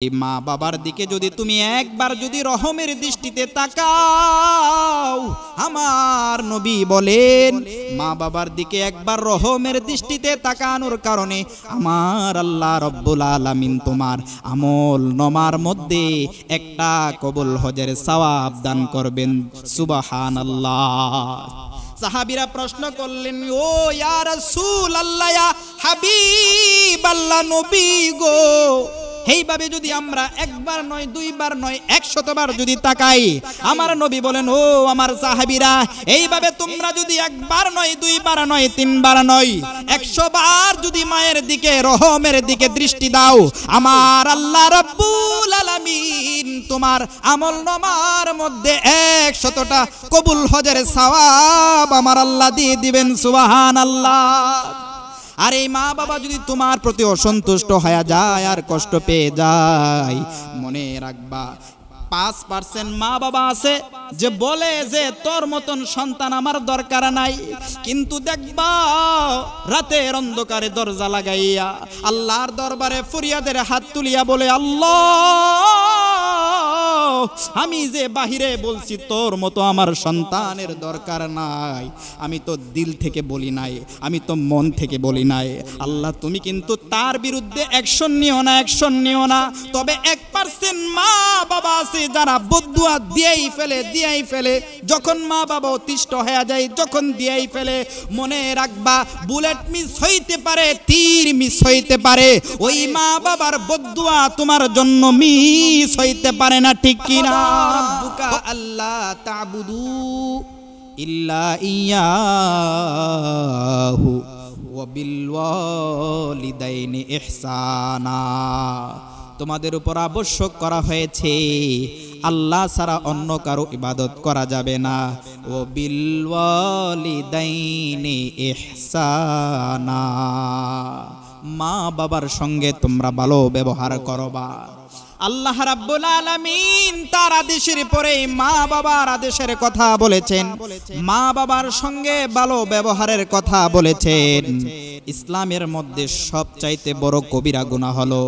এই মা বাবার দিকে যদি তুমি একবার যদি রহমের দৃষ্টিতে তাকাও, আমার নবী বলেন মা বাবার দিকে একবার রহমের দৃষ্টিতে তাকানোর কারণে আমার আল্লাহ রব্বুল আলামিন তোমার আমল নামার মধ্যে একটা কবুল হজের সওয়াব দান করবেন। সুবহানাল্লাহ। সাহাবীরা প্রশ্ন করলেন, ও ইয়া রাসূলুল্লাহ, ইয়া হাবিবাল্লাহ, নবী গো, এইভাবে যদি আমরা একবার নয় দুইবার নয় 100 বার যদি তাকাই, আমার নবী বলেন, ও আমার সাহাবীরা, এইভাবে তোমরা যদি একবার নয় দুইবার নয় তিনবার নয় 100 বার যদি মায়ের দিকে রহমের দিকে দৃষ্টি দাও, আমার আল্লাহ রাব্বুল আলামিন তোমার আমলনামার মধ্যে 100টা কবুল হজের সওয়াব আমার আল্লাহ দিয়ে দিবেন। সুবহানাল্লাহ। আর এই মা বাবা যদি তোমার প্রতি অসন্তুষ্ট হয়ে যায় আর কষ্ট পেয়ে যায়, মনে রাখবা 5% মা বাবা আছে যে বলে যে তোর মতন সন্তান আমার দরকার নাই, কিন্তু দেখবা রাতের অন্ধকারে দরজা লাগাইয়া আল্লাহর দরবারে ফরিয়াদের হাত তুলিয়া বলে, আল্লাহ, আমি যে বাহিরে বলছি তোর মতো আমার সন্তানের দরকার নাই, আমি তো দিল থেকে বলি নাই, আমি তো মন থেকে বলি নাই। আল্লাহ তুমি কিন্তু তার বিরুদ্ধে অ্যাকশন নিও না, অ্যাকশন নিও না। তবে 1% মা বাবা আছে যারা বদদুয়া দিয়েই ফেলে, যখন মা বাবা অতিষ্ঠ হয়ে যায়, যখন দিয়েই ফেলে, মনে রাখবা বুলেট মিস হইতে পারে, তীর মিস হইতে পারে, ওই মা বাবার বদদুয়া তোমার জন্য মিস হইতে পারে না, ঠিক কিনা? রাব্বুকা আল্লাহ তা'বুদু ইল্লা ইয়াহু ওয়া বিল ওয়ালিদাইনি ইহসানা। তোমাদের উপর আবশ্যক করা হয়েছে আল্লাহ ছাড়া অন্য কারো ইবাদত করা যাবে না। ও বিল ওয়ালিদাইনি ইহসানা, মা বাবার সঙ্গে তোমরা ভালো ব্যবহার করবা। আল্লাহ রাব্বুল আলামিন তার আদেশের পরে মা বাবার আদেশের কথা বলেছেন, মা বাবার সঙ্গে ভালো ব্যবহারের কথা বলেছেন। ইসলামের মধ্যে সবচাইতে বড় কবিরা গুনাহ হলো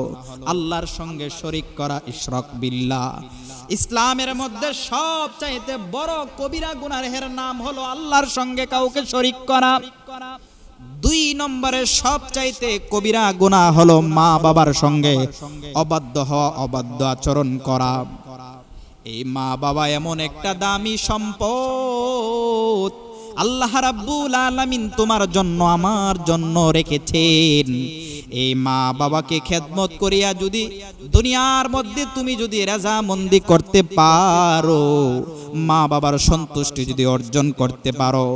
আল্লাহর সঙ্গে শরীক করা, ইশরাক বিল্লাহ। ইসলামের মধ্যে সবচাইতে বড় কবিরা গুনাহের নাম হলো আল্লাহর সঙ্গে কাউকে শরীক করা। 2 নম্বরে সবচাইতে কবিরা গুনাহ হলো মা বাবার সঙ্গে অবাধ্য হওয়া, অবাধ্য আচরণ করা। এই মা বাবা এমন একটা দামি সম্পদ আল্লাহ রাব্বুল আলামিন তোমার জন্য আমার জন্য রেখেছেন। এই মা বাবাকে খেদমত করিয়া যদি দুনিয়ার মধ্যে তুমি যদি রাজামন্দি করতে পারো, মা বাবার সন্তুষ্টি যদি অর্জন করতে পারো,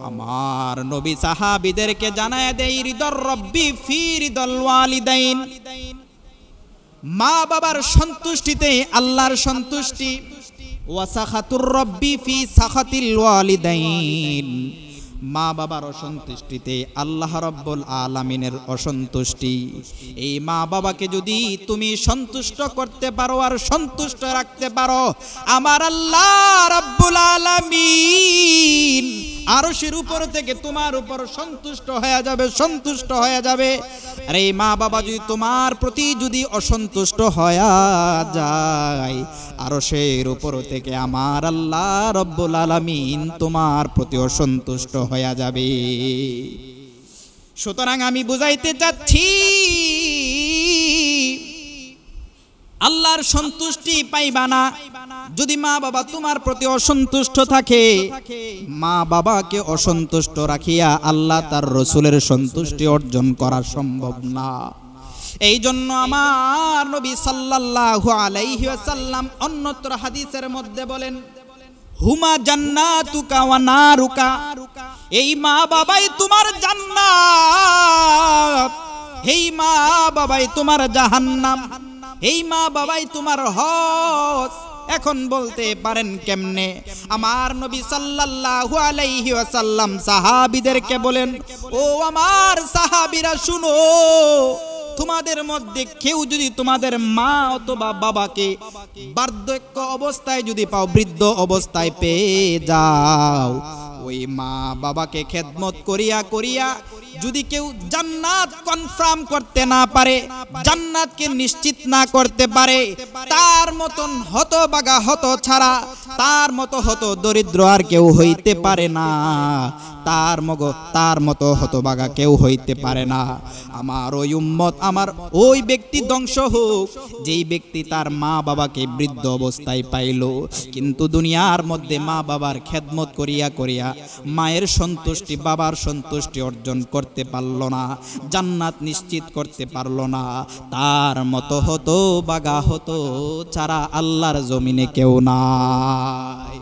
আমার নবী সাহাবীদেরকে জানায় দেয়, রিদর রব্বি ফি রিদল ওয়ালিদাইন, মা বাবার সন্তুষ্টিতে আল্লাহর সন্তুষ্টি, ওয়া সাখাতুর রব্বি ফি সাখাতিল ওয়ালিদাইন, মা বাবার অসন্তুষ্টিতে আল্লাহ রাব্বুল আলামিনের অসন্তুষ্টি। এই মা বাবাকে যদি তুমি সন্তুষ্ট করতে পারো আর সন্তুষ্ট রাখতে পারো, আমার আল্লাহ রাব্বুল আলামিন আরশের উপর থেকে তোমার উপর সন্তুষ্ট হয়ে যাবে, সন্তুষ্ট হয়ে যাবে। আর এই মা বাবা যদি তোমার প্রতি যদি অসন্তুষ্ট হয়ে যায়, আরশের উপর থেকে আমার আল্লাহ রব্বুল আলামিন তোমার প্রতি অসন্তুষ্ট হয়ে যাবে। সুতরাং আমি বুঝাইতে চাচ্ছি, আল্লাহর সন্তুষ্টি পাইবা না যদি মা বাবা তোমার প্রতি অসন্তুষ্ট থাকে। মা বাবাকে অসন্তুষ্ট রাখিয়া আল্লাহ তার রাসূলের সন্তুষ্টি অর্জন করা সম্ভব না। এই জন্য আমার নবী সাল্লাল্লাহু আলাইহি ওয়াসাল্লাম অন্যত্র হাদিসের মধ্যে বলেন, হুমা জান্নাতুকা ওয়া নারুকা, এই মা বাবাই তোমার জান্নাত, এই মা বাবাই তোমার জাহান্নাম, এই মা বাবাই তোমার হজ। এখন বলতে পারেন কেমনে? আমার নবী সাল্লাল্লাহু আলাইহি ওয়াসাল্লাম সাহাবীদেরকে বলেন, ও আমার সাহাবীরা শুনো, তোমাদের মধ্যে কেউ যদি তোমাদের মা অথবা বাবাকে বার্ধক্য অবস্থায় যদি পাও, বৃদ্ধ অবস্থায় পেয়ে যাও, ওই মা বাবাকে খেদমত করিয়া করিয়া যদি কেউ জান্নাত কনফার্ম করতে না পারে, জান্নাতকে নিশ্চিত না করতে পারে, তার মতন হতভাগা হতছাড়া, তার মতো হত দরিদ্র আর কেউ হইতে পারে না, তার মতো হতভাগা কেউ হইতে পারে না। আমার ওই উম্মত, আমার ওই ব্যক্তি ধ্বংস হোক যেই ব্যক্তি তার মা বাবাকে বৃদ্ধ অবস্থায় পাইল, কিন্তু দুনিয়ার মধ্যে মা বাবার খেদমত করিয়া করিয়া মায়ের সন্তুষ্টি, বাবার সন্তুষ্টি অর্জন করতে পারল না, জান্নাত নিশ্চিত করতে পারল না, তার মতো হতভাগা হতছাড়া আল্লাহর জমিনে কেউ নাই।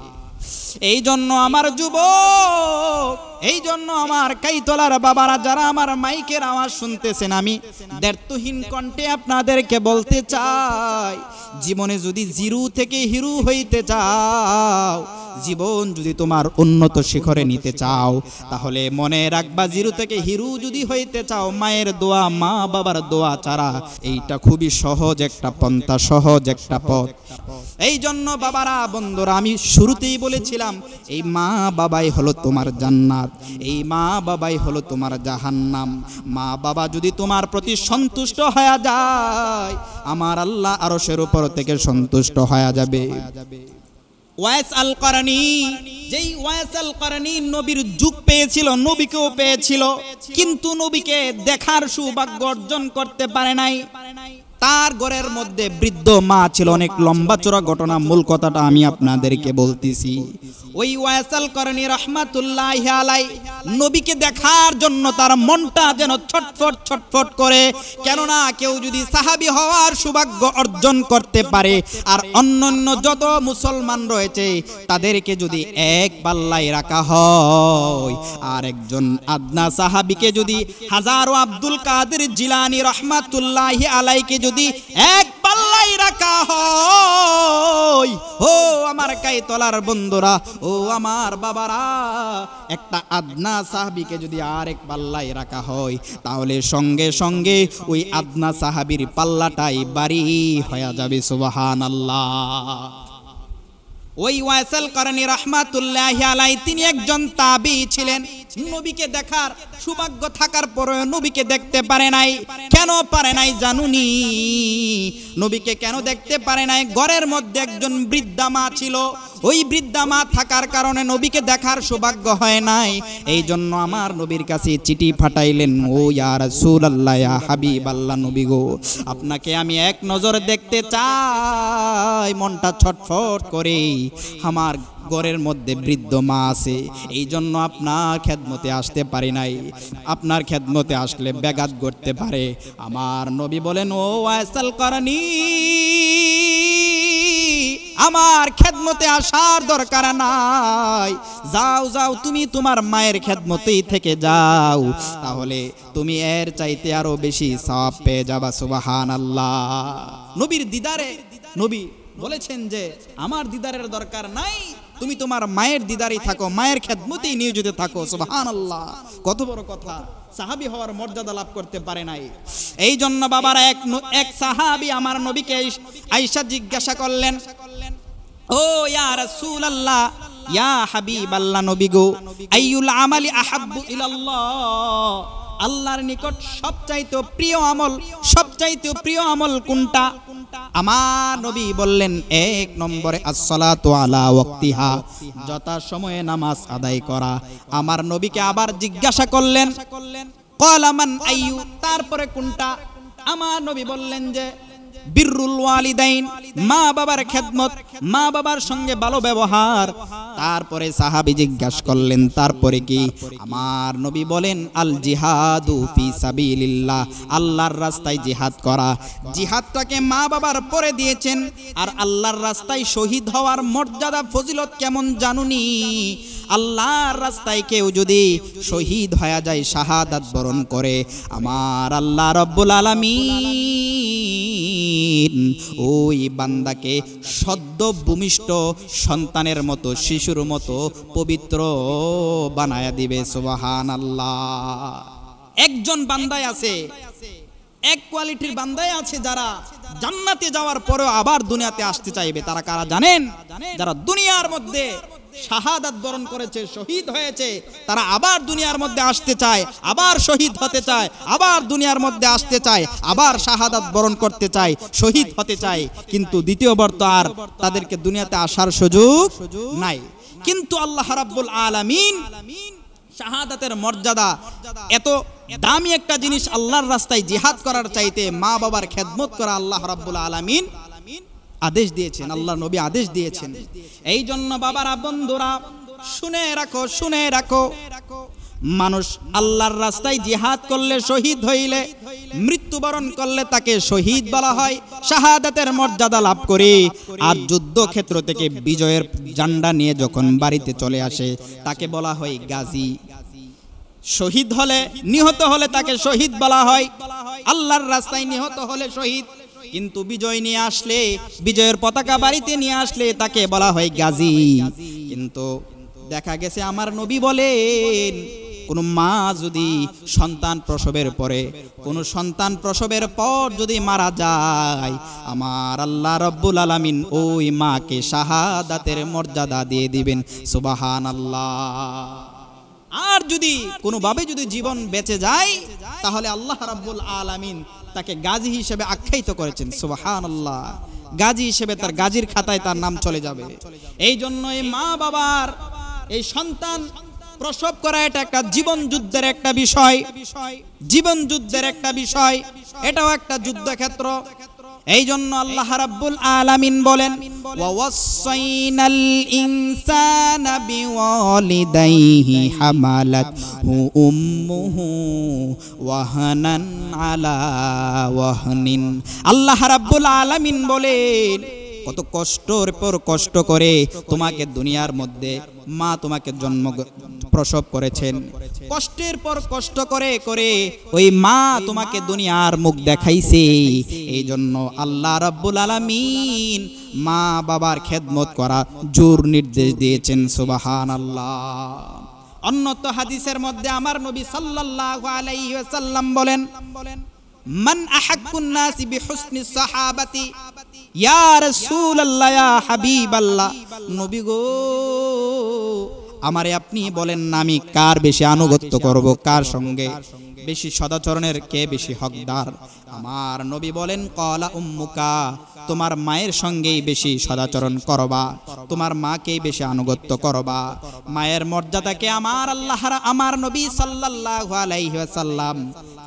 এই জন্য আমার যুবক, এই জন্য আমার কাইতলার বাবারা, যারা আমার মাইকের আওয়াজ শুনতেছেন, আমি দ্ব্যর্থহীন কণ্ঠে আপনাদেরকে বলতে চাই, জীবনে যদি জিরো থেকে হিরো হইতে চাও, জীবন যদি তোমার উন্নত শিখরে নিতে চাও, তাহলে মনে রাখবা, জিরো থেকে হিরো যদি হইতে চাও, মায়ের দোয়া, মা বাবার দোয়া ছাড়া এইটা খুবই সহজ একটা পন্থা, সহজ একটা পথ। এই জন্য বাবারা, বন্ধুরা, আমি শুরুতেই বলেছিলাম, এই মা বাবাই হলো তোমার জান্নাত, এই মা বাবাই হলো তোমার জাহান্নাম। মা বাবা যদি তোমার প্রতি সন্তুষ্ট হয়ে যায়, আমার আল্লাহ আরশের উপর থেকে সন্তুষ্ট হয়ে যাবে। ওয়াইস আল কারানি, যেই ওয়াইস আল কারানি নবীর যুগ পেয়েছিল, নবীকেও পেয়েছিল, কিন্তু নবীকে দেখার সৌভাগ্য অর্জন করতে পারে নাই। তার ঘরের মধ্যে বৃদ্ধ মা ছিল। অনেক লম্বা চড়া ঘটনা, মূল কথাটা আমি আপনাদেরকে বলতেছি। ওই ওয়াইস আল কারানি রাহমাতুল্লাহি আলাইহি নবীকে দেখার জন্য তার মনটা যেন ছটফট ছটফট করে, কেননা কেউ যদি সাহাবী হওয়ার সৌভাগ্য অর্জন করতে পারে, আর অন্যান্য যত মুসলমান রয়েছে তাদেরকে যদি এক পাল্লায় রাখা হয়, আর একজন আদনা সাহাবীকে যদি হাজারো আব্দুল কাদের জিলানী রাহমাতুল্লাহি আলাইহিকে যদি এক পাল্লায় রাখা হয়, ও আমার কাইতলার বন্ধুরা, ও আমার বাবারা, একটা আদনা সাহাবীকে যদি আরেক পাল্লায় রাখা হয়, তাহলে সঙ্গে সঙ্গে ওই আদনা সাহাবীর পাল্লাটাই ভারী হয়ে যাবে। সুবহানাল্লাহ। ওই ওয়াইস আল কারানি রাহমাতুল্লাহি আলাইহি তিনি একজন তাবী ছিলেন। নবীকে দেখার সৌভাগ্য থাকার পরেও নবীকে দেখতে পারে নাই। কেন পারে নাই জানুনি? নবীকে কেন দেখতে পারে নাই? ঘরের মধ্যে একজন বৃদ্ধা মা ছিল। ওই বৃদ্ধা মা থাকার কারণে নবীকে দেখার সৌভাগ্য হয় নাই। এই জন্য আমার নবীর কাছে চিঠি পাঠাইলেন, ও ইয়া রাসূলুল্লাহ, ইয়া হাবিবাল্লাহ, নবী গো, আপনাকে আমি এক নজর দেখতে চাই, মনটা ছটফট করে, আমার ঘরের মধ্যে বৃদ্ধ মা আছে, এই জন্য আপনার খেদমতে আসতে পারি নাই, আপনার খেদমতে আসলে ব্যাঘাত ঘটতে পারে। আমার নবী বলেন, ও ওয়াইস আল কারানি, আমার খেদমতে আসার দরকার নাই, যাও যাও, তুমি তোমার মায়ের খেদমতেই থেকে যাও, তাহলে তুমি এর চাইতে আরো বেশি সওয়াব পেয়ে যাবা। সুবহানাল্লাহ। নবীর দিদারে নবী বলেছেন যে আমার দিদারের দরকার নাই, তুমি তোমার মায়ের দিদারেই থাকো, মায়ের খেদমতেই নিয়োজিত থাকো। সুবহানাল্লাহ, কত বড় কথা! সাহাবী হওয়ার মর্যাদা লাভ করতে পারে নাই। এই জন্য বাবারা, এক সাহাবী আমার নবীকে আয়েশা জিজ্ঞাসা করলেন, ও ইয়া রাসূলুল্লাহ, ইয়া হাবিবাল্লাহ, নবী গো, আইয়ুল আমালি আহাব্বু ইলাল্লাহ, আল্লাহর নিকট সবচাইতে প্রিয় আমল, সবচাইতে প্রিয় আমল কোনটা? আমার নবী বললেন, এক নম্বরে আসসালাতু আলা ওয়াক্তিহা, যথা সময়ে নামাজ আদায় করা। আমার নবীকে আবার জিজ্ঞাসা করলেন, ক্বালা মান আইয়ু, তারপরে কোনটা? আমার নবী বললেন যে বিররুল ওয়ালিদাইন, মা বাবার খেদমত, মা বাবার সঙ্গে ভালো ব্যবহার। তারপরে সাহাবী জিজ্ঞাসা করলেন, তারপরে কি? আমার নবী বলেন, আল জিহাদু ফি সাবিলিল্লাহ, আল্লাহর রাস্তায় জিহাদ করা। জিহাদটাকে মা বাবার পরে দিয়েছেন। আর আল্লাহর রাস্তায় শহীদ হওয়ার মর্যাদা ফজিলত কেমন জানুনি? আল্লাহর রাস্তায় কেউ যদি শহীদ হয়ে যায়, শাহাদাত বরণ করে, আমার আল্লাহ রব্বুল আলামিন ওই বান্দাকে সদ্য ভূমিষ্ঠ সন্তানের মতো, শিশুর মতো পবিত্র বানায়া দিবে। সুবহানাল্লাহ। একজন বান্দায় আছে, এক কোয়ালিটির বান্দায় আছে যারা জান্নাতে যাওয়ার পরেও আবার দুনিয়াতে আসতে চাইবে। তারা কারা জানেন? যারা দুনিয়ার মধ্যে শাহাদাত বরণ করেছে, শহীদ হয়েছে, তারা আবার দুনিয়ার মধ্যে আসতে চায়, আবার শহীদ হতে চায়, আবার দুনিয়ার মধ্যে আসতে চায়, আবার শাহাদাত বরণ করতে চায়, শহীদ হতে চায়, কিন্তু দ্বিতীয়বার তো আর তাদেরকে দুনিয়াতে আসার সুযোগ নাই। কিন্তু আল্লাহ রাব্বুল আলামিন শাহাদাতের মর্যাদা, এত দামি একটা জিনিস আল্লাহর রাস্তায় জিহাদ করার চাইতে মা বাবার খেদমত করা আল্লাহ রাব্বুল আলামিন আদেশ দিয়েছেন, আল্লাহর নবী আদেশ দিয়েছেন। এই জন্য বাবারা, বন্ধুরা, শুনে রাখো, শুনে রাখো, মানুষ আল্লাহর রাস্তায় জিহাদ করলে, শহীদ হইলে, মৃত্যুবরণ করলে তাকে শহীদ বলা হয়, শাহাদাতের মর্যাদা লাভ করে। আর যুদ্ধক্ষেত্র থেকে বিজয়ের ঝান্ডা নিয়ে যখন বাড়িতে চলে আসে তাকে বলা হয় গাজী। শহীদ হলে, নিহত হলে তাকে শহীদ বলা হয়, আল্লাহর রাস্তায় নিহত হলে শহীদ। কিন্তু বিজয় নিয়ে আসলে, বিজয়ের পতাকা বাড়িতে নিয়ে আসলে তাকে বলা হয় গাজী। কিন্তু দেখা গেছে আমার নবী বলেন, কোন মা যদি সন্তান প্রসবের পরে, কোন সন্তান প্রসবের পর যদি মারা যায়, আমার আল্লাহ রাব্বুল আলামিন ওই মাকে শাহাদাতের মর্যাদা দিয়ে দিবেন। সুবহানাল্লাহ। আর যদি কোনোভাবে যদি জীবন বেঁচে যায়, তাহলে আল্লাহ রাব্বুল আলামিন তাকে গাজী হিসেবে আখ্যায়িত করেছেন। সুবহানাল্লাহ। গাজী হিসেবে তার গাজীর খাতায় তার নাম চলে যাবে। এই জন্য এই মা বাবার এই সন্তান প্রসব করা এটা একটা জীবন যুদ্ধের একটা বিষয়, জীবন যুদ্ধের একটা বিষয়, এটাও একটা যুদ্ধক্ষেত্র। এই জন্য আল্লাহ রাব্বুল আলামিন বলেন, ওয়াসাইনাল ইনসানা বিওয়ালিদাইহি হামালাতহু উম্মুহু ওয়াহানান আলা ওয়াহনিন। আল্লাহ রাব্বুল আলামিন বলেন, কত কষ্টের পর কষ্ট করে তোমাকে দুনিয়ার মধ্যে মা তোমাকে জন্ম প্রসব করেছেন, কষ্টের পর কষ্ট করে করে ওই মা তোমাকে দুনিয়ার মুখ দেখাইছে। এই জন্য আল্লাহ রাব্বুল আলামিন মা বাবার খেদমত করা জোর নির্দেশ দিয়েছেন। সুবহানাল্লাহ। অন্যত হাদিসের মধ্যে আমার নবী সাল্লাল্লাহু আলাইহি ওয়াসাল্লাম বলেন, মান আহাক্কুন নাসি বিহুসনি সাহাবাতি ইয়া রাসূলুল্লাহ, ইয়া হাবিবাল্লাহ। নবী গো, আমারে আপনি বলেন না, আমি কার বেশি আনুগত্য করব, কার সঙ্গে বেশি সদাচরণের কে বেশি হকদার? আমার নবী বলেন, ক্বালা উম্মুকা, তোমার মায়ের সঙ্গেই বেশি সদাচরণ করবা, তোমার মাকেই বেশি আনুগত্য করবা। মায়ের মর্যাদাকে আমার নবী সাল্লাল্লাহু আলাইহি ওয়াসাল্লাম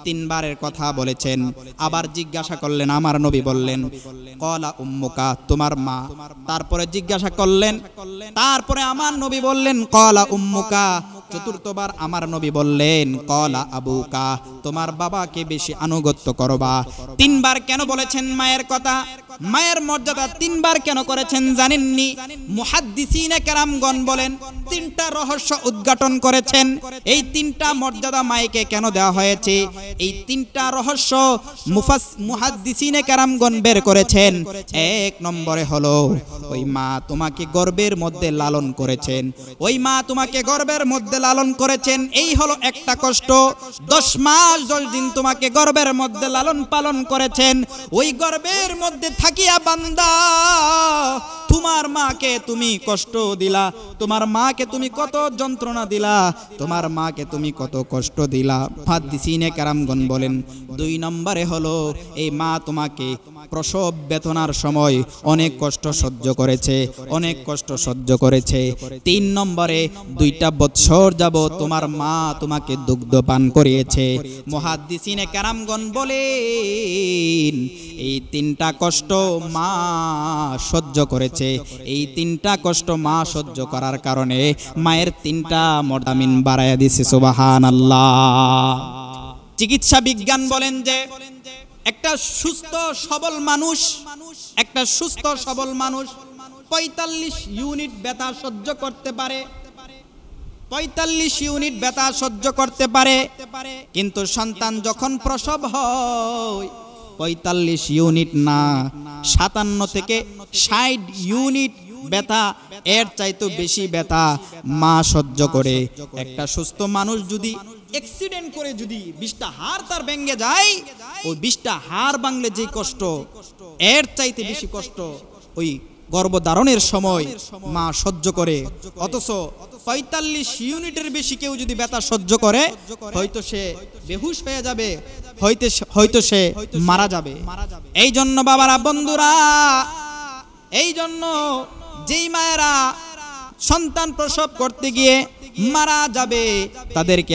তিনবারের কথা বলেছেন। আবার জিজ্ঞাসা করলেন, আমার নবী বললেন, ক্বালা উম্মুকা, তোমার মা। তারপরে জিজ্ঞাসা করলেন, তারপরে আমার নবী বললেন, ক্বালা উম্মুকা। চতুর্থবার আমার নবী বললেন, ক্বালা আবুকা, তোমার বাবাকে বেশি আনুগত্য করবা। তিনবার কেন বলেছেন মায়ের কথা? মায়ের মর্যাদা তিনবার কেন করেছেন জানেননি? মুহাদ্দিসিনে কেরামগণ বলেন, তিনটা রহস্য উদ্ঘাটন করেছেন। এই তিনটা মর্যাদা মায়েকে কেন দেওয়া হয়েছে, এই তিনটা রহস্য মুহাদ্দিসিনে কেরামগণ বের করেছেন। এক নম্বরে হলো, ওই মা তোমাকে গর্ভের মধ্যে লালন করেছেন, ওই মা তোমাকে গর্ভের মধ্যে লালন করেছেন, এই হলো একটা কষ্ট। 10 মাস 10 দিন তোমাকে গর্ভের মধ্যে লালন পালন করেছেন। ওই গর্ভের মধ্যে থাকিয়া বান্দা, তোমার মাকে তুমি কষ্ট দিলা, তোমার মাকে তুমি কত যন্ত্রণা দিলা, তোমার মাকে তুমি কত কষ্ট দিলা। মুহাদ্দিসিনে কেরামগণ বলেন, 2 নম্বরে হলো, এই মা তোমাকে প্রসব বেদনার সময় অনেক কষ্ট সহ্য করেছে, অনেক কষ্ট সহ্য করেছে। 3 নম্বরে 2টা বৎসর যাবত তোমার মা তোমাকে দুগ্ধ পান করিয়েছে। মুহাদ্দিসিনে কেরামগণ বলেন, এই 3টা কষ্ট মা সহ্য করেছে। এই 3টা কষ্ট মা সহ্য করার কারণে মায়ের 3টা মর্যাদা বাড়ায়া দিয়েছে। সুবহানাল্লাহ। চিকিৎসা বিজ্ঞান বলেন যে একটা সুস্থ সবল মানুষ, একটা সুস্থ সবল মানুষ 45 ইউনিট ব্যথা সহ্য করতে পারে, 45 ইউনিট ব্যথা সহ্য করতে পারে। কিন্তু সন্তান যখন প্রসব হয় 45 ইউনিট না, 57 থেকে 60 ইউনিট ব্যথা, এর চাইতে বেশি ব্যথা মা সহ্য করে। একটা সুস্থ মানুষ যদি অ্যাক্সিডেন্ট করে যদি 20টা হাড় তার ভেঙে যায়, ওই 20টা হাড় ভাঙলে যে কষ্ট, এর চাইতে বেশি কষ্ট ওই গর্ভধারণের সময় মা সহ্য করে, অথচ ৪৫ ইউনিটের বেশি কেউ যদি ব্যথা সহ্য করে হয়তো সে বেহুশ হয়ে যাবে, হয়তো সে মারা যাবে। এই জন্য বাবারা, বন্ধুরা, এই জন্য যেই মায়েরা সন্তান প্রসব করতে গিয়ে মারা যাবে তাদেরকে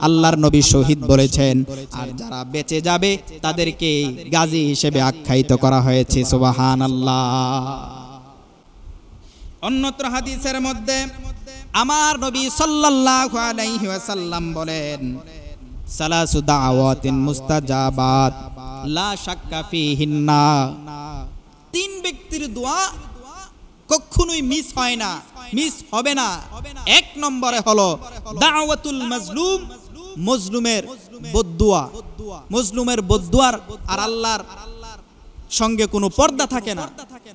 আল্লাহর নবী শহীদ বলেছেন, আর যারা বেঁচে যাবে তাদেরকে গাজী হিসেবে আখ্যায়িত করা হয়েছে। সুবহানাল্লাহ। অন্যত্র হাদিসের মধ্যে আমার নবী সাল্লাল্লাহু আলাইহি ওয়াসাল্লাম বলেন, সালাসু দাওয়াতিন মুস্তাজাবাত লা শাক্কা ফিহিন্না। 3 ব্যক্তির দোয়া কখনোই মিস হয় না, মিস হবে না। 1 নম্বরে হলো দাওয়াতুল মাজলুম, মজলুমের বদদুয়া। মজলুমের বদদুয়ার আর আল্লাহর সঙ্গে কোনো পর্দা থাকে না,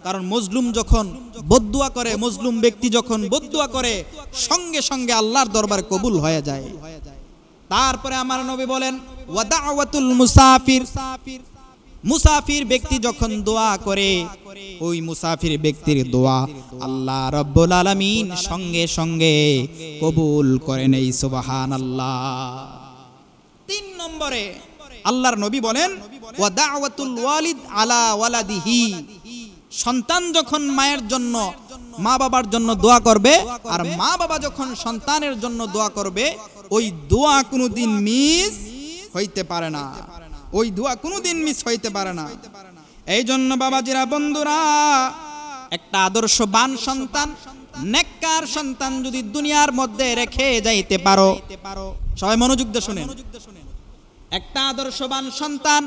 কারণ মজলুম যখন বদদুয়া করে, মজলুম ব্যক্তি যখন বদদুয়া করে সঙ্গে সঙ্গে আল্লাহর দরবারে কবুল হয়ে যায়। তারপরে আমার নবী বলেন ওয়া দাওয়াতুল মুসাফির, মুসাফির ব্যক্তি যখন দোয়া করে ওই মুসাফির ব্যক্তির দোয়া আল্লাহ রাব্বুল আলামিন সঙ্গে সঙ্গে কবুল করে নেই। সুবহানাল্লাহ। 3 নম্বরে আল্লাহর নবী বলেন ওয়া দাওয়াতুল ওয়ালিদ আলা ওয়ালাদিহি, সন্তান যখন মায়ের জন্য, মা বাবার জন্য দোয়া করবে আর মা বাবা যখন সন্তানের জন্য দোয়া করবে, ওই দোয়া কোনোদিন মিস হইতে পারে না, ওই দোয়া কোনোদিন মিস হইতে পারে না। এই জন্য বাবাজিরা, বন্ধুরা, একটা আদর্শবান সন্তান, নেককার সন্তান যদি দুনিয়ার মধ্যে রেখে যাইতে পারো, সবাই মনোযোগ দিয়ে শুনেন, একটা আদর্শবান সন্তান,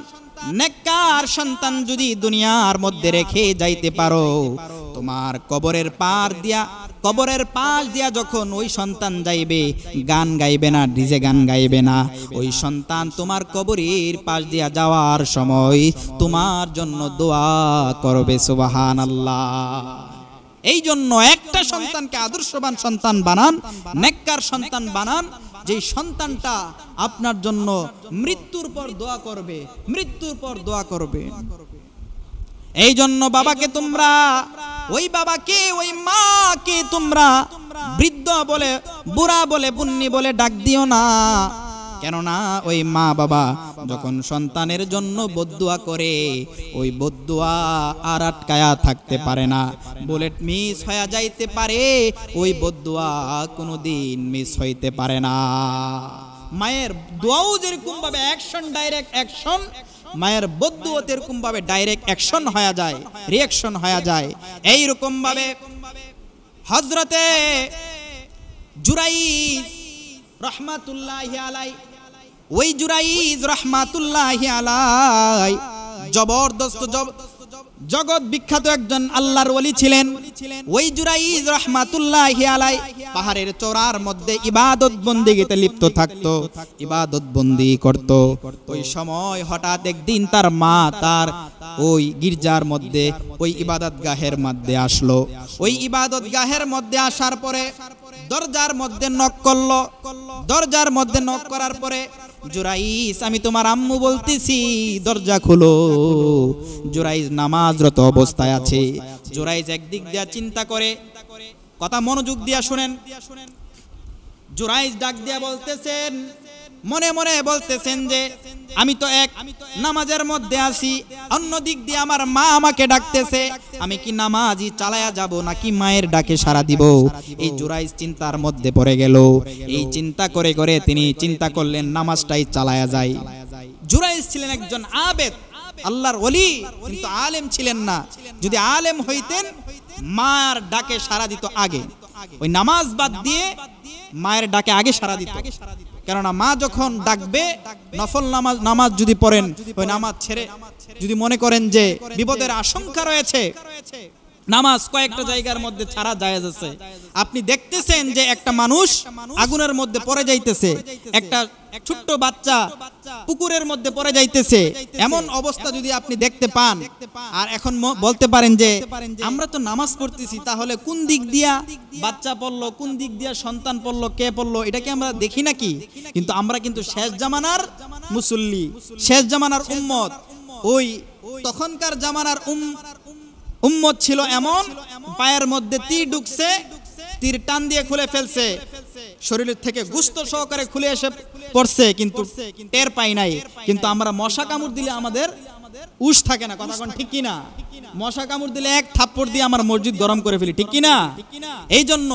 নেককার সন্তান যদি দুনিয়ার মধ্যে রেখে যাইতে পারো, তোমার কবরের পাশ দিয়া যখন ওই সন্তান যাইবে, গান গাইবে না, ডিজে গান গাইবে না, ওই সন্তান তোমার কবরের পাশ দিয়া যাওয়ার সময় তোমার জন্য দোয়া করবে। সুবহানাল্লাহ। এই জন্য একটা সন্তানকে আদর্শবান সন্তান বানান, নেককার সন্তান বানান, যে সন্তানটা আপনার জন্য মৃত্যুর পর দোয়া করবে, মৃত্যুর পর দোয়া করবে। এই জন্য বাবাকে তোমরা, ওই বাবাকে, ওই মাকে তোমরা বৃদ্ধ বলে, বুড়া বলে, বুন্নি বলে ডাক দিও না। কেননা ওই মা বাবা যখন সন্তানের জন্য বদদুয়া করে, ওই বদদুয়া আর আটকায়া থাকতে পারে না, বুলেট মিস হয়ে যাইতে পারে, ওই বদদুয়া কোনোদিন মিস হইতে পারে না। মায়ের দোয়াও যেরকম ভাবে অ্যাকশন, ডাইরেক্ট অ্যাকশন, মায়ের বদদুয়াতে এরকম ভাবে ডাইরেক্ট অ্যাকশন হয়ে যায়, রিঅ্যাকশন হয়ে যায়। এই রকম ভাবে হযরতে জুরাইজ রাহমাতুল্লাহি আলাইহি, ওই জুরাইজ রাহমাতুল্লাহি আলাইহি জবরদস্ত জগৎ বিখ্যাত একজন আল্লাহর ওলি ছিলেন। ওই জুরাইজ রাহমাতুল্লাহি আলাইহি পাহাড়ের চূড়ার মধ্যে ইবাদত বন্দেগীতে লিপ্ত থাকতো, ইবাদত বন্দি করত। ওই সময় হঠাৎ একদিন তার মা তার ওই গির্জার মধ্যে, ওই ইবাদতগাহের মধ্যে আসলো। ওই ইবাদতগাহের মধ্যে আসার পরে দরজার মধ্যে নক করলো। দরজার মধ্যে নক করার পরে, জুরাইজ, আমি তোমার আম্মু বলতেছি, দরজা খুলো। জুরাইজ নামাজরত অবস্থায় আছে। জুরাইজ একদিক দিয়া চিন্তা করে, কথা মনোযোগ দিয়া শুনেন। জুরাইজ ডাক দিয়া বলতেছেন, মনে মনে বলতেছেন যে আমি তো এক নামাজের মধ্যে আছি, অন্য দিক দিয়ে আমার মা আমাকে ডাকতেছে, আমি কি নামাজই চালায়া যাব নাকি মায়ের ডাকে সাড়া দিব? এই জুরাইজ চিন্তার মধ্যে পড়ে গেল। এই চিন্তা করে করে তিনি চিন্তা করলেন নামাজটাই চালায়া যায়। জুরাইজ ছিলেন একজন আবেদ, আল্লাহর ওলি, কিন্তু আলেম ছিলেন না। যদি আলেম হইতেন মার ডাকে সাড়া দিত আগে, ওই নামাজ বাদ দিয়ে মায়ের ডাকে আগে সাড়া দিত। কেননা মা যখন ডাকবে, নফল নামাজ যদি পড়েন, ওই নামাজ ছেড়ে যদি মনে করেন যে বিপদের আশঙ্কা রয়েছে, নামাজ কয়েকটা জায়গার মধ্যে ছাড়া জায়েজ আছে। আপনি দেখতেছেন যে একটা মানুষ আগুনের মধ্যে পড়ে যাইতেছে, একটা ছোট্ট বাচ্চা পুকুরের মধ্যে পড়ে যাইতেছে, এমন অবস্থা যদি আপনি দেখতে পান, আর এখন বলতে পারেন যে আমরা তো নামাজ পড়তেছি, তাহলে কোন দিক দিয়া বাচ্চা পড়লো, কোন দিক দিয়া সন্তান পড়লো, কে পড়লো, এটা কি আমরা দেখি নাকি? কিন্তু আমরা কিন্তু শেষ জামানার মুসল্লি, শেষ জামানার উম্মত। ওই তখনকার জামানার উম্মত ছিল এমন, পায়ের মধ্যে তীর ঢুকছে, তীর টান দিয়ে খুলে ফেলছে, শরীরের থেকে গোশত সহকারে খুলে এসে পড়ছে, কিন্তু টের পাই নাই। কিন্তু আমরা মশা কামড় দিলে আমাদের উশ থাকে না, কথা কোন ঠিক কি না? মশা কামড় দিলে এক থাপ্পড় দিয়ে আমার মসজিদ গরম করে ফেলি, ঠিক কি না? এই জন্য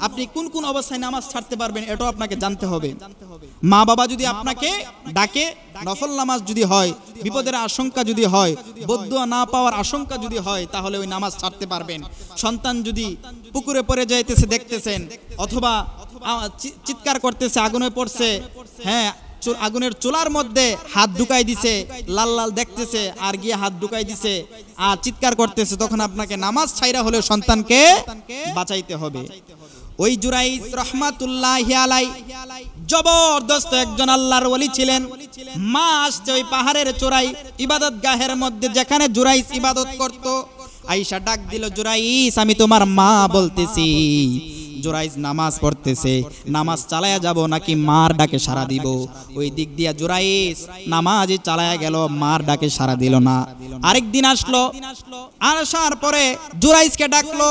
আপনি কোন কোন অবস্থায় নামাজ ছাড়তে পারবেন এটাও আপনাকে জানতে হবে। মা বাবা যদি আপনাকে ডাকে, নফল নামাজ যদি হয়, বিপদের আশঙ্কা যদি হয়, বদদুয়া না পাওয়ার আশঙ্কা যদি হয়, তাহলে ওই নামাজ ছাড়তে পারবেন। সন্তান যদি পুকুরে পড়ে যাইতেছে দেখতেছেন, অথবা চিৎকার করতেছে, আগুনে পড়ছে, হ্যাঁ আগুনের চুলার মধ্যে হাত ঢুকাই দিছে, লাল লাল দেখতেছে, আর গিয়ে হাত ঢুকাই দিছে আর চিৎকার করতেছে, তখন আপনাকে নামাজ ছাইরা হলেও সন্তানকে বাঁচাইতে হবে। ওই জুরাইজ রহমাতুল্লাহি আলাই জবরদস্ত একজন আল্লাহর ওলি ছিলেন। মা আসছে ওই পাহাড়ের চূড়ায় ইবাদত গাহের মধ্যে, যেখানে জুরাইজ ইবাদত করত। আয়েশা ডাক দিল, জুরাইজ আমি তোমার মা বলতেছি। জুরাইজ নামাজ পড়তেছে, নামাজ চালায়া যাব নাকি মার ডাকে সাড়া দিব? ওই দিক দিয়া জুরাইজ নামাজই চালায়া গেল, মার ডাকে সাড়া দিল না। আরেকদিন আসলো, আসার পরে জুরাইজকে ডাকলো,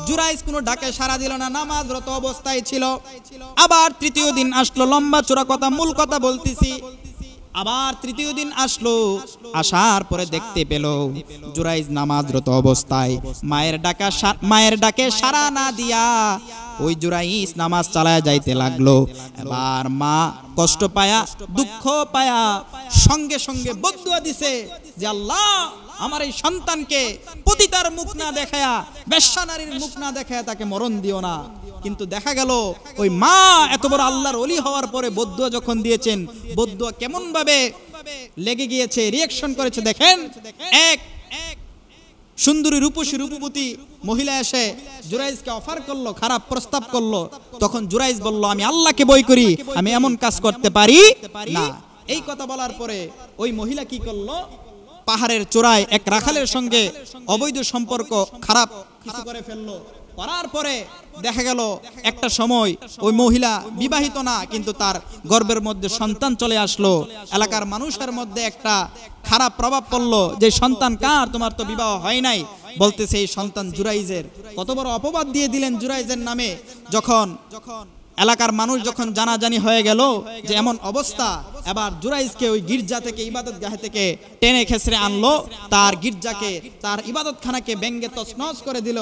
জুরাইজ কোনো ডাকে সাড়া দিল না, নামাজরত অবস্থায় ছিল। আবার তৃতীয় দিন আসলো, লম্বা চূড়া কথা, মূল কথা বলতেছি। আবার তৃতীয় দিন আসলো, আসার পরে দেখতে পেল জুরাইজ নামাজরত অবস্থায়, মায়ের ডাকে সাড়া না দিয়া ওই জুরাইজ নামাজ চালায় যাইতে লাগলো। এবার মা কষ্ট পায়া, দুঃখ পায়া সঙ্গে সঙ্গে বদদুয়া দিছে যে আল্লাহ আমার এই সন্তানকে পতিতার মুখ না দেখায়া, বেশ্যা নারীর মুখ না দেখায়া তাকে মরণ দিও না। কিন্তু দেখা গেল ওই মা এত বড় আল্লাহর ওলি হওয়ার পরে বদদুয়া যখন দিয়েছেন, বদদুয়া কেমন ভাবে লেগে গিয়েছে, রিঅ্যাকশন করেছে দেখেন। এক সুন্দরী রূপসী রূপবতী মহিলা এসে জুরাইজকে অফার করলো, খারাপ প্রস্তাব করলো। তখন জুরাইজ বলল, আমি আল্লাহকে ভয় করি, আমি এমন কাজ করতে পারি না। এই কথা বলার পরে ওই মহিলা কি করলো, পাহাড়ের চূড়ায় এক রাখালের সঙ্গে অবৈধ সম্পর্ক, খারাপ কিছু করে ফেললো। করার পরে দেখা গেল একটা সময় ওই মহিলা বিবাহিত না, কিন্তু তার গর্ভের মধ্যে সন্তান চলে আসলো। এলাকার মানুষের মধ্যে একটা খারাপ প্রভাব পড়লো যে সন্তান কার, তোমার তো বিবাহ হয় নাই। বলতেছে এই সন্তান জুরাইজের। কত বড় অপবাদ দিয়ে দিলেন জুরাইজের নামে। যখন এলাকার মানুষ যখন জানাজানি হয়ে গেল যে এমন অবস্থা, এবার জুরাইজকে ওই গির্জা থেকে, ইবাদত গাহে থেকে টেনে খেসরে আনলো, তার গির্জাকে, তার ইবাদতখানাকে ব্যঙ্গে তছনছ করে দিল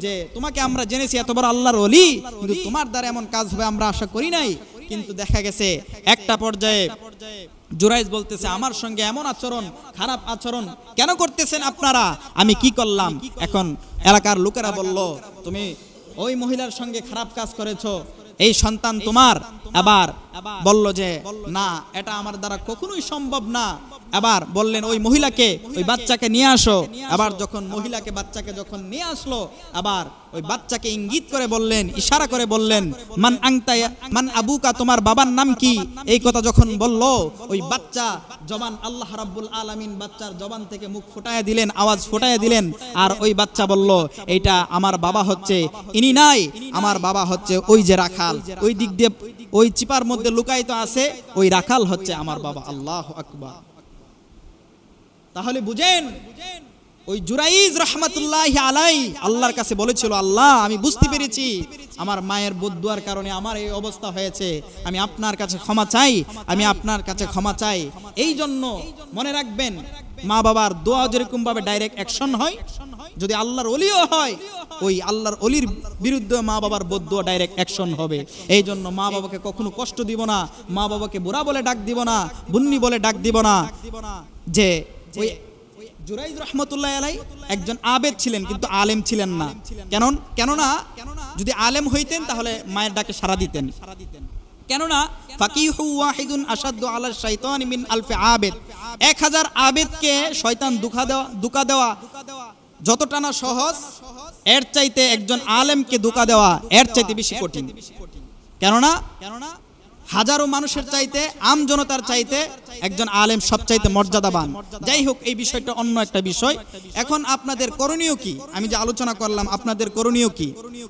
যে তোমাকে আমরা জেনেছি এত বড় আল্লাহর ওলি, কিন্তু তোমার দ্বারা এমন কাজ হবে আমরা আশা করি নাই। কিন্তু দেখা গেছে একটা পর্যায়ে জুরাইজ বলতেছে, আমার সঙ্গে এমন আচরণ, খারাপ আচরণ কেন করতেছেন আপনারা? আমি কি করলাম? এখন এলাকার লোকেরা বলল, তুমি ওই মহিলার সঙ্গে খারাপ কাজ করেছো, এই সন্তান তোমার। আবার বলল যে না, এটা আমার দ্বারা কখনোই সম্ভব না। আবার বললেন ওই মহিলাকে, ওই বাচ্চাকে নিয়ে আসো। আবার যখন মহিলাকে, বাচ্চাকে যখন নিয়ে আসলো, আবার ওই বাচ্চাকে ইঙ্গিত করে বললেন, ইশারা করে বললেন, মান আংতা মান আবুকা, তোমার বাবার নাম কি? এই কথা যখন বলল, ওই বাচ্চা জবান, আল্লাহ রাব্বুল আলামিন বাচ্চার জবান থেকে মুখ ফুটায় দিলেন, আওয়াজ ফুটায় দিলেন। আর ওই বাচ্চা বলল, এইটা আমার বাবা হচ্ছে ইনি নাই, আমার বাবা হচ্ছে ওই যে রাখাল, ওই দিক দিয়ে ওই চিপার মধ্যে লুকায়িত আছে, ওই রাখাল হচ্ছে আমার বাবা। আল্লাহু আকবার। তাহলে বুঝেন, ওই জুরাইজ রহমাতুল্লাহি আলাই আল্লাহর কাছে বলেছিল, আল্লাহ আমি বুঝতে পেরেছি আমার মায়ের বদদুয়ার কারণে আমার এই অবস্থা হয়েছে, আমি আপনার কাছে ক্ষমা চাই, আমি আপনার কাছে ক্ষমা চাই। এই জন্য মনে রাখবেন, মা বাবার দোয়া যেরকম ভাবে ডাইরেক্ট অ্যাকশন হয়, যদি আল্লাহর ওলিও হয়, ওই আল্লাহর ওলির বিরুদ্ধে মা বাবার বদদুয়া ডাইরেক্ট অ্যাকশন হবে। এই জন্য মা বাবাকে কখনো কষ্ট দিব না, মা বাবাকে বুড়া বলে ডাক দিব না, বুন্নি বলে ডাক দিব না। যে ওই জুরাইজ রহমতুল্লাহ আলাই একজন আবেদ ছিলেন, কিন্তু আলেম ছিলেন না। কেননা যদি আলেম হইতেন তাহলে মায়ের ডাকে সাড়া দিতেন। কেননা ফাকিহু ওয়াহিদুন আশাদ্দু আলা শাইতানি মিন আলফি আবেদ, 1000 আবেদকে শয়তান দুকা দেওয়া যতটা না সহজ, এর চাইতে একজন আলেমকে ধোঁকা দেওয়া এর চাইতে বেশি কঠিন। কেননা হাজারো মানুষের চাইতে, আম জনতার চাইতে একজন আলেম সবচাইতে মর্যাদাবান। যাই হোক, এই বিষয়টা অন্য একটা বিষয়। এখন আপনাদের করণীয় কি? আমি যে আলোচনা করলাম, আপনাদের করণীয় কি?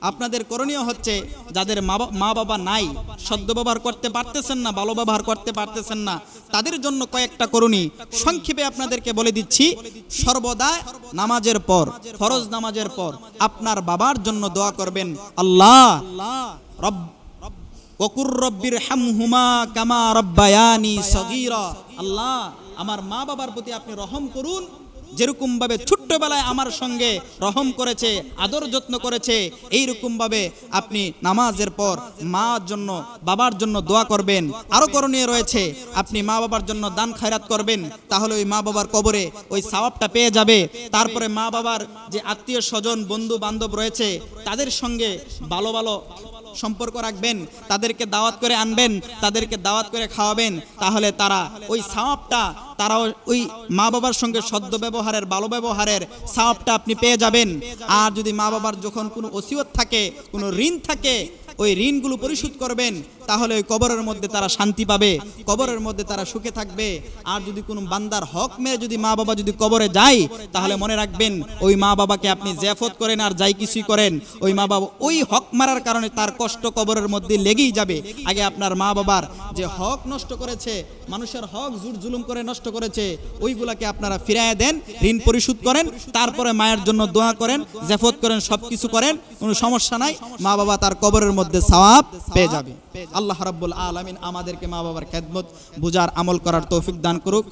আপনাদের করণীয় হচ্ছে, যাদের মা বাবা নাই, সদ্য ব্যবহার করতে পারতেছেন না, ভালো ব্যবহার করতে পারতেছেন না, তাদের জন্য কয়েকটা করণীয় সংক্ষেপে আপনাদেরকে বলে দিচ্ছি। সর্বদা নামাজের পর, ফরজ নামাজের পর আপনার বাবার জন্য দোয়া করবেন, আল্লাহ ওকুর রব্বির হামহুমা কামা রব্বায়ানি সগীরা। আল্লাহ, আমার মা বাবার প্রতি আপনি রহম করুন, যেরকম ভাবে ছোট্টবেলায় আমার সঙ্গে রহম করেছে, আদর যত্ন করেছে, এইরকম ভাবে আপনি নামাজের পর মার জন্য, বাবার জন্য দোয়া করবেন। আরো করণীয় রয়েছে, আপনি মা বাবার জন্য দান খায়রাত করবেন, তাহলে ওই মা বাবার কবরে ওই সওয়াবটা পেয়ে যাবে। তারপরে মা বাবার যে আত্মীয় স্বজন, বন্ধু বান্ধব রয়েছে, তাদের সঙ্গে ভালো ভালো সম্পর্ক রাখবেন, তাদেরকে দাওয়াত করে আনবেন, তাদেরকে দাওয়াত করে খাওয়াবেন, তাহলে তারা ওই সওয়াবটা, তারাও ওই মা বাবার সঙ্গে সদ্য ব্যবহারের, ভালো ব্যবহারের সওয়াবটা আপনি পেয়ে যাবেন। আর যদি মা বাবার যখন কোনো ওসিয়ত থাকে, কোনো ঋণ থাকে, ওই ঋণগুলো পরিশোধ করবেন, তাহলে ওই কবরের মধ্যে তারা শান্তি পাবে, কবরের মধ্যে তারা সুখে থাকবে। আর যদি কোনো বান্দার হক মেরে যদি মা বাবা যদি কবরে যায়, তাহলে মনে রাখবেন, ওই মা বাবাকে আপনি জিয়াফত করেন আর যাই কিছুই করেন, ওই মা বাবা ওই হক মারার কারণে তার কষ্ট কবরের মধ্যে লেগেই যাবে। আগে আপনার মা বাবার যে হক নষ্ট করেছে, মানুষের হক জুর জুলুম করে নষ্ট করেছে, ওইগুলাকে আপনারা ফিরায় দেন, ঋণ পরিশোধ করেন, তারপরে মায়ের জন্য দোয়া করেন, জিয়াফত করেন, সবকিছু করেন, কোনো সমস্যা নাই। মা বাবা তার কবরের মধ্যে সওয়াব পেয়ে যাবে। আল্লাহ রাব্বুল আলামিন আমাদেরকে মা বাবার খেদমত বুঝার, আমল করার তৌফিক দান করুক।